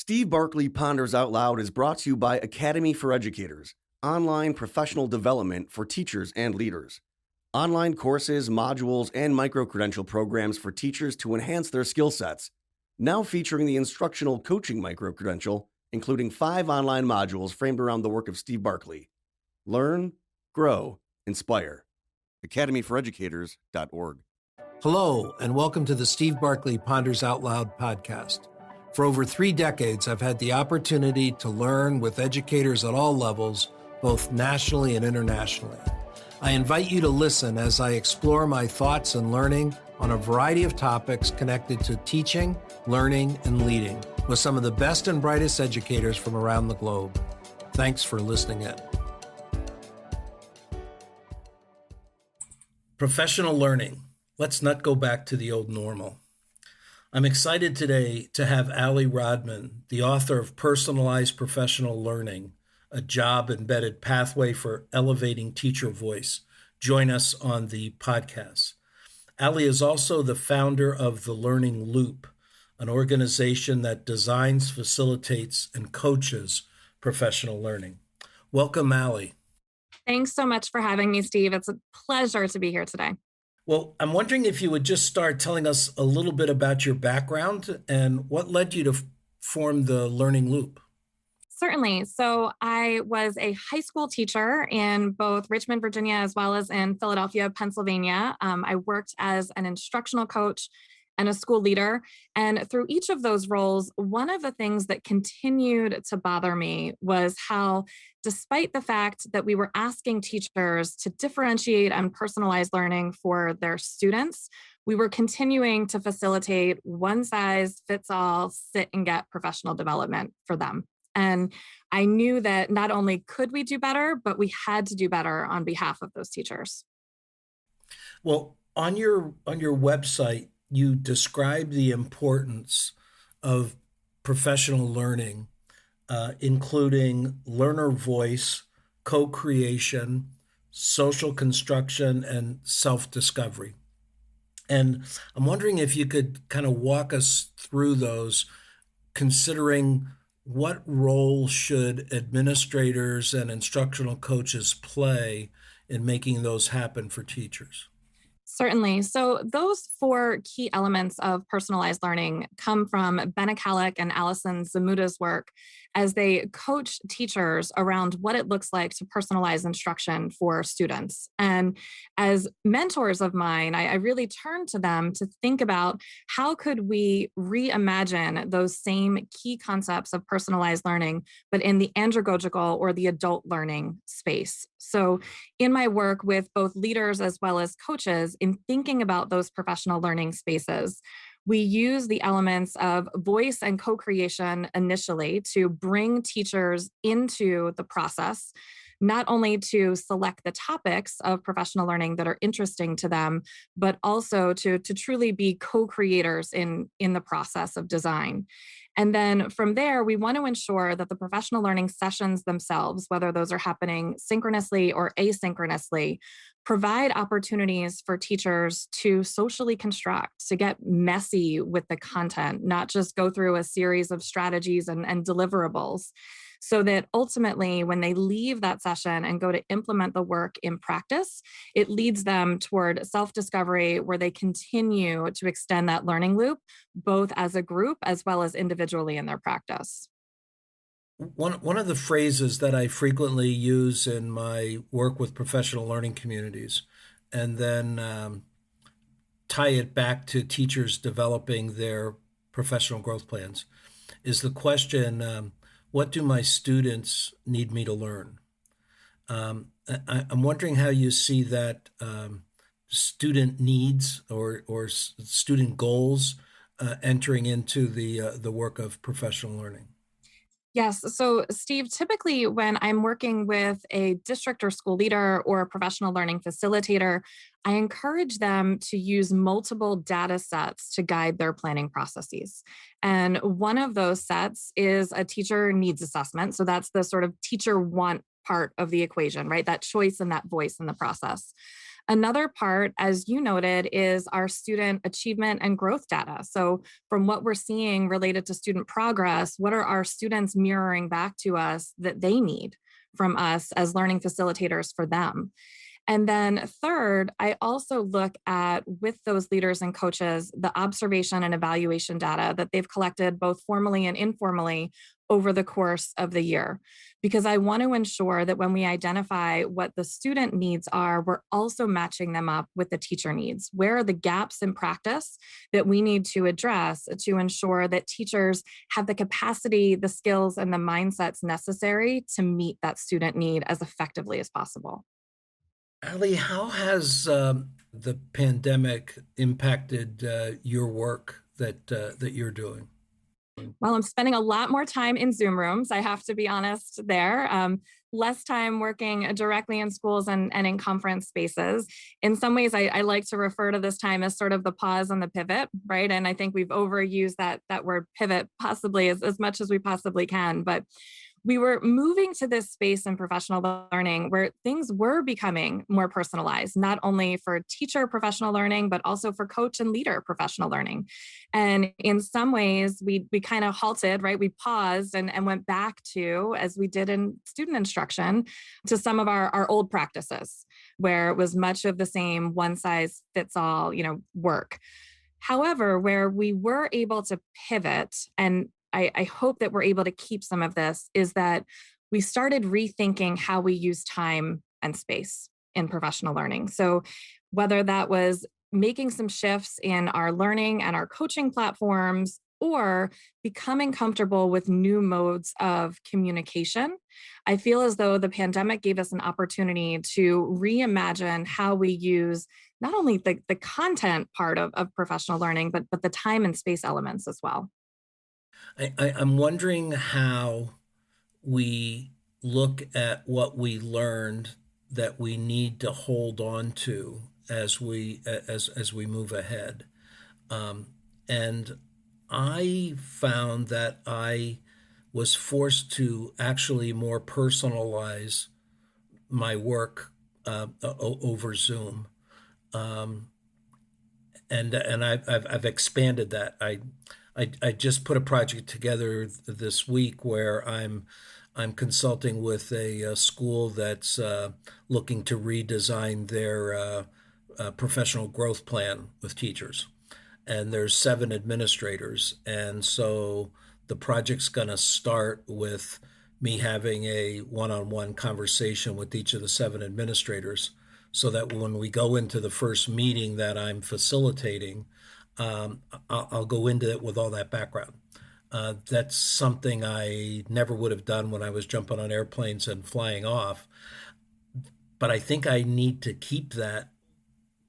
Steve Barkley Ponders Out Loud is brought to you by Academy for Educators, online professional development for teachers and leaders. Online courses, modules, and micro-credential programs for teachers to enhance their skill sets. Now featuring the instructional coaching micro-credential, including 5 online modules framed around the work of Steve Barkley. Learn, grow, inspire. academyforeducators.org. Hello, and welcome to the Steve Barkley Ponders Out Loud podcast. For over 3 decades, I've had the opportunity to learn with educators at all levels, both nationally and internationally. I invite you to listen as I explore my thoughts and learning on a variety of topics connected to teaching, learning, and leading with some of the best and brightest educators from around the globe. Thanks for listening in. Professional learning. Let's not go back to the old normal. I'm excited today to have Allison Rodman, the author of Personalized Professional Learning, a job-embedded pathway for elevating teacher voice, join us on the podcast. Allie is also the founder of The Learning Loop, an organization that designs, facilitates, and coaches professional learning. Welcome, Allie. Thanks so much for having me, Steve. It's a pleasure to be here today. Well, I'm wondering if you would just start telling us a little bit about your background and what led you to form the Learning Loop. Certainly. So I was a high school teacher in both Richmond, Virginia, as well as in Philadelphia, Pennsylvania. I worked as an instructional coach and a school leader. And through each of those roles, one of the things that continued to bother me was how, despite the fact that we were asking teachers to differentiate and personalize learning for their students, we were continuing to facilitate one size fits all, sit and get professional development for them. And I knew that not only could we do better, but we had to do better on behalf of those teachers. Well, on your website, you describe the importance of professional learning, including learner voice, co-creation, social construction, and self-discovery. And I'm wondering if you could kind of walk us through those, considering what role should administrators and instructional coaches play in making those happen for teachers? Certainly. So those 4 key elements of personalized learning come from Ben Akalik and Allison Rodman's work as they coach teachers around what it looks like to personalize instruction for students. And as mentors of mine, I really turned to them to think about how could we reimagine those same key concepts of personalized learning, but in the andragogical or the adult learning space. So in my work with both leaders as well as coaches, in thinking about those professional learning spaces, we use the elements of voice and co-creation initially to bring teachers into the process, not only to select the topics of professional learning that are interesting to them, but also to truly be co-creators in the process of design. And then from there, we want to ensure that the professional learning sessions themselves, whether those are happening synchronously or asynchronously, provide opportunities for teachers to socially construct, to get messy with the content, not just go through a series of strategies and deliverables, so that ultimately when they leave that session and go to implement the work in practice, it leads them toward self-discovery where they continue to extend that learning loop, both as a group as well as individually in their practice. One of the phrases that I frequently use in my work with professional learning communities, and then tie it back to teachers developing their professional growth plans, is the question, what do my students need me to learn? I'm wondering how you see that student needs or student goals entering into the work of professional learning. Yes. So, Steve, typically when I'm working with a district or school leader or a professional learning facilitator, I encourage them to use multiple data sets to guide their planning processes. And one of those sets is a teacher needs assessment. So that's the sort of teacher want part of the equation, right? That choice and that voice in the process. Another part, as you noted, is our student achievement and growth data. So, from what we're seeing related to student progress, what are our students mirroring back to us that they need from us as learning facilitators for them? And then third, I also look at, with those leaders and coaches, the observation and evaluation data that they've collected both formally and informally over the course of the year. Because I want to ensure that when we identify what the student needs are, we're also matching them up with the teacher needs. Where are the gaps in practice that we need to address to ensure that teachers have the capacity, the skills, and the mindsets necessary to meet that student need as effectively as possible? Ali, how has the pandemic impacted your work that you're doing? Well, I'm spending a lot more time in Zoom rooms. I have to be honest there. Less time working directly in schools and in conference spaces. In some ways, I like to refer to this time as sort of the pause and the pivot, right? And I think we've overused that word pivot possibly as much as we possibly can. But we were moving to this space in professional learning where things were becoming more personalized, not only for teacher professional learning, but also for coach and leader professional learning. And in some ways, we kind of halted, right? We paused and went back to, as we did in student instruction, to some of our old practices where it was much of the same one size fits all, work. However, where we were able to pivot, and I hope that we're able to keep some of this, is that we started rethinking how we use time and space in professional learning. So, whether that was making some shifts in our learning and our coaching platforms, or becoming comfortable with new modes of communication, I feel as though the pandemic gave us an opportunity to reimagine how we use not only the content part of professional learning, but the time and space elements as well. I'm wondering how we look at what we learned that we need to hold on to as we move ahead. And I found that I was forced to actually more personalize my work over Zoom. Um, and I've expanded that. I just put a project together this week where I'm consulting with a school that's looking to redesign their professional growth plan with teachers, and there's 7 administrators, and so the project's going to start with me having a one-on-one conversation with each of the 7 administrators, so that when we go into the first meeting that I'm facilitating, I'll go into it with all that background. That's something I never would have done when I was jumping on airplanes and flying off. But I think I need to keep that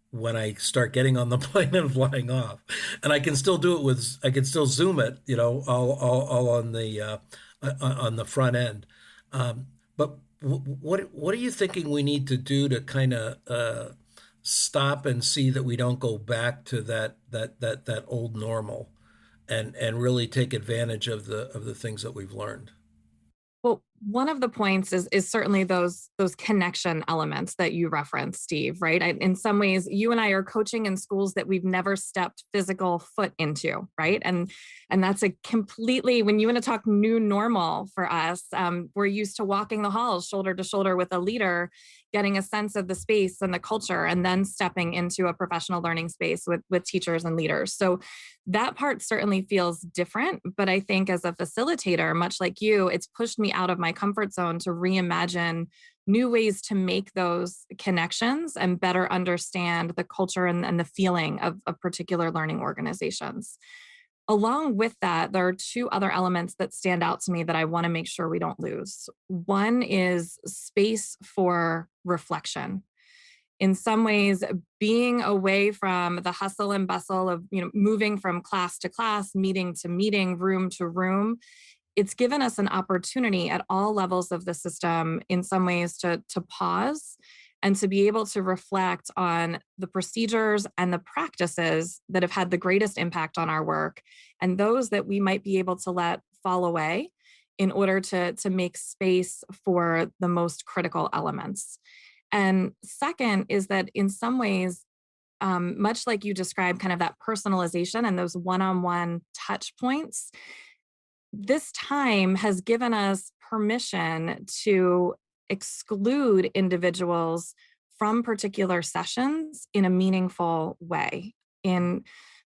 when I start getting on the plane and flying off. And I can still do it I can still Zoom it, all on the front end. But what are you thinking we need to do to kind of stop and see that we don't go back to that old normal, and really take advantage of the things that we've learned? Well, one of the points is certainly those connection elements that you referenced, Steve, right? In some ways, you and I are coaching in schools that we've never stepped physical foot into, right? And that's a completely, when you want to talk new normal for us, we're used to walking the halls shoulder to shoulder with a leader, getting a sense of the space and the culture, and then stepping into a professional learning space with teachers and leaders. So that part certainly feels different. But I think as a facilitator, much like you, it's pushed me out of my comfort zone to reimagine new ways to make those connections and better understand the culture and the feeling of particular learning organizations. Along with that, there are two other elements that stand out to me that I want to make sure we don't lose. One is space for reflection. In some ways, being away from the hustle and bustle of, moving from class to class, meeting to meeting, room to room, it's given us an opportunity at all levels of the system in some ways to pause and to be able to reflect on the procedures and the practices that have had the greatest impact on our work, and those that we might be able to let fall away in order to make space for the most critical elements. And second is that in some ways, much like you described, kind of that personalization and those one-on-one touch points, this time has given us permission to exclude individuals from particular sessions in a meaningful way. In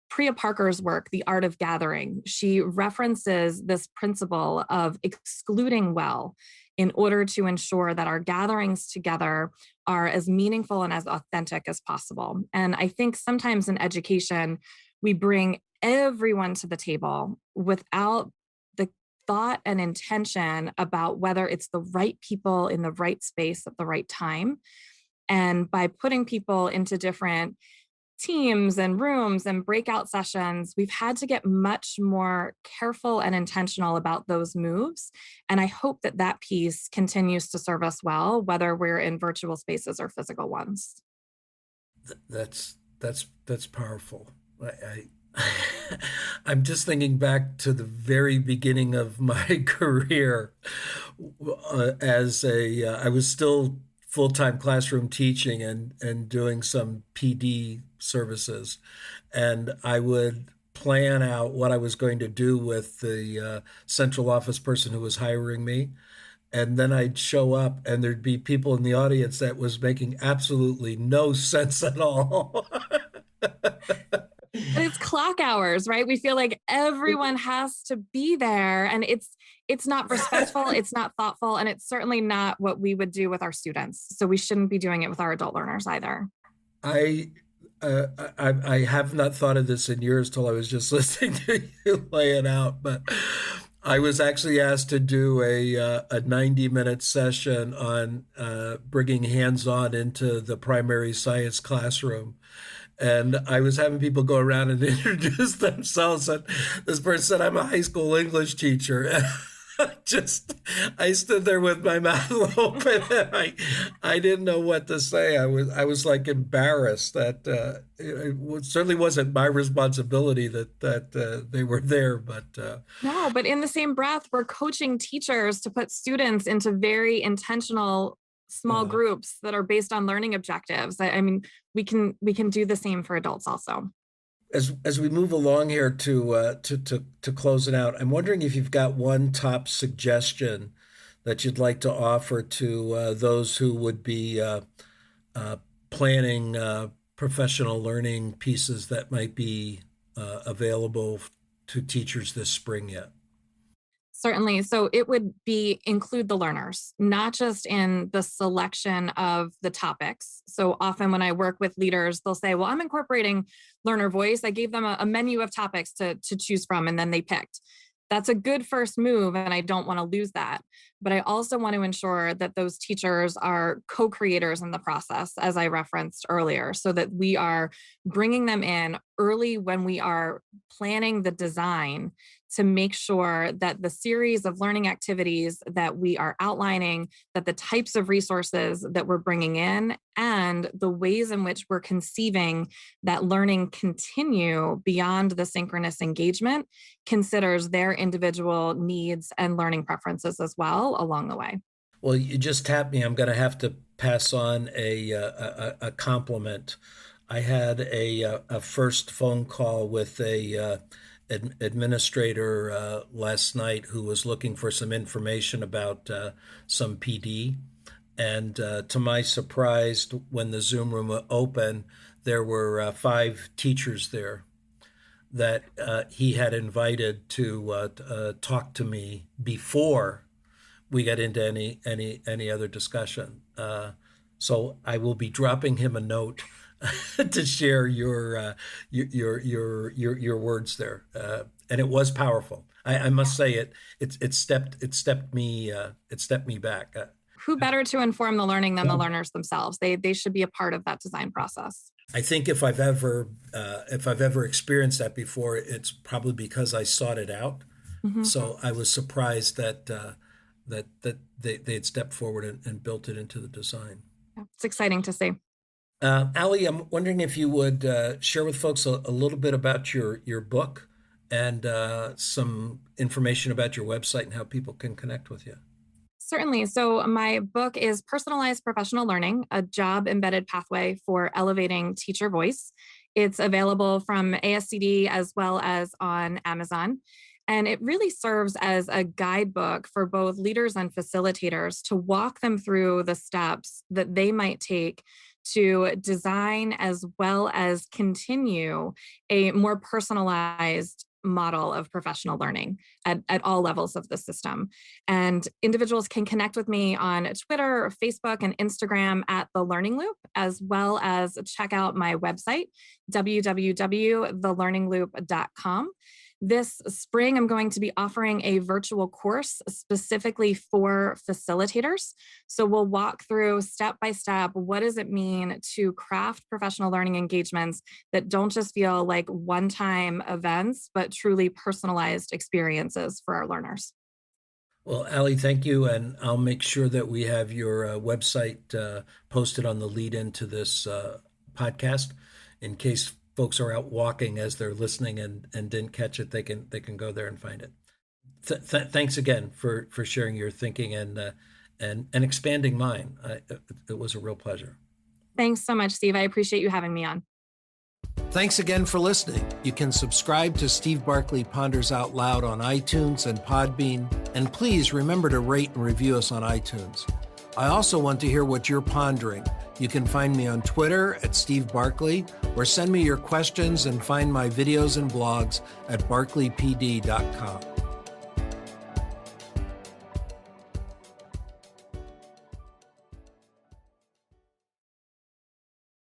Priya Parker's work, The Art of Gathering, she references this principle of excluding well in order to ensure that our gatherings together are as meaningful and as authentic as possible. And I think sometimes in education, we bring everyone to the table without the thought and intention about whether it's the right people in the right space at the right time. And by putting people into different teams and rooms and breakout sessions, we've had to get much more careful and intentional about those moves. And I hope that that piece continues to serve us well, whether we're in virtual spaces or physical ones. That's powerful. I'm just thinking back to the very beginning of my career I was still full-time classroom teaching and doing some PD services. And I would plan out what I was going to do with the central office person who was hiring me. And then I'd show up and there'd be people in the audience that was making absolutely no sense at all. And it's clock hours, right? We feel like everyone has to be there, and it's not respectful, it's not thoughtful, and it's certainly not what we would do with our students. So we shouldn't be doing it with our adult learners either. I have not thought of this in years till I was just listening to you lay it out, but I was actually asked to do a 90-minute session on bringing hands-on into the primary science classroom. And I was having people go around and introduce themselves. And this person said, "I'm a high school English teacher." And I stood there with my mouth open, and I didn't know what to say. I was like embarrassed that it certainly wasn't my responsibility that they were there. But No, but in the same breath, we're coaching teachers to put students into very intentional small groups that are based on learning objectives. I mean, we can do the same for adults also. As we move along here to close it out, I'm wondering if you've got one top suggestion that you'd like to offer to those who would be planning professional learning pieces that might be available to teachers this spring yet. Certainly. So it would be include the learners, not just in the selection of the topics. So often when I work with leaders, they'll say, well, I'm incorporating learner voice. I gave them a menu of topics to choose from, and then they picked. That's a good first move, and I don't want to lose that. But I also want to ensure that those teachers are co-creators in the process, as I referenced earlier, so that we are bringing them in early when we are planning the design to make sure that the series of learning activities that we are outlining, that the types of resources that we're bringing in, and the ways in which we're conceiving that learning continue beyond the synchronous engagement considers their individual needs and learning preferences as well along the way. Well, you just tapped me. I'm going to have to pass on a compliment. I had a first phone call with a administrator last night who was looking for some information about some PD. And to my surprise, when the Zoom room opened, there were 5 teachers there that he had invited to talk to me before we got into any other discussion. So I will be dropping him a note to share your words there, and it was powerful. I must say it stepped me back. Who better to inform the learning than the learners themselves? They should be a part of that design process. I think if I've ever experienced that before, it's probably because I sought it out. Mm-hmm. So I was surprised that they had stepped forward and built it into the design. Yeah, it's exciting to see. Allie, I'm wondering if you would share with folks a little bit about your book and some information about your website and how people can connect with you. Certainly. So, my book is Personalized Professional Learning, a job embedded pathway for elevating teacher voice. It's available from ASCD as well as on Amazon. And it really serves as a guidebook for both leaders and facilitators to walk them through the steps that they might take to design as well as continue a more personalized model of professional learning at all levels of the system. And individuals can connect with me on Twitter, Facebook, and Instagram at The Learning Loop, as well as check out my website, www.thelearningloop.com. This spring, I'm going to be offering a virtual course specifically for facilitators. So we'll walk through step by step, what does it mean to craft professional learning engagements that don't just feel like one-time events, but truly personalized experiences for our learners. Well, Ali, thank you. And I'll make sure that we have your website posted on the lead into this podcast in case folks are out walking as they're listening and didn't catch it. They can go there and find it. Thanks again for sharing your thinking and expanding mine. It was a real pleasure. Thanks so much, Steve. I appreciate you having me on. Thanks again for listening. You can subscribe to Steve Barkley Ponders Out Loud on iTunes and Podbean, and please remember to rate and review us on iTunes. I also want to hear what you're pondering. You can find me on Twitter at Steve Barkley, or send me your questions and find my videos and blogs at barkleypd.com.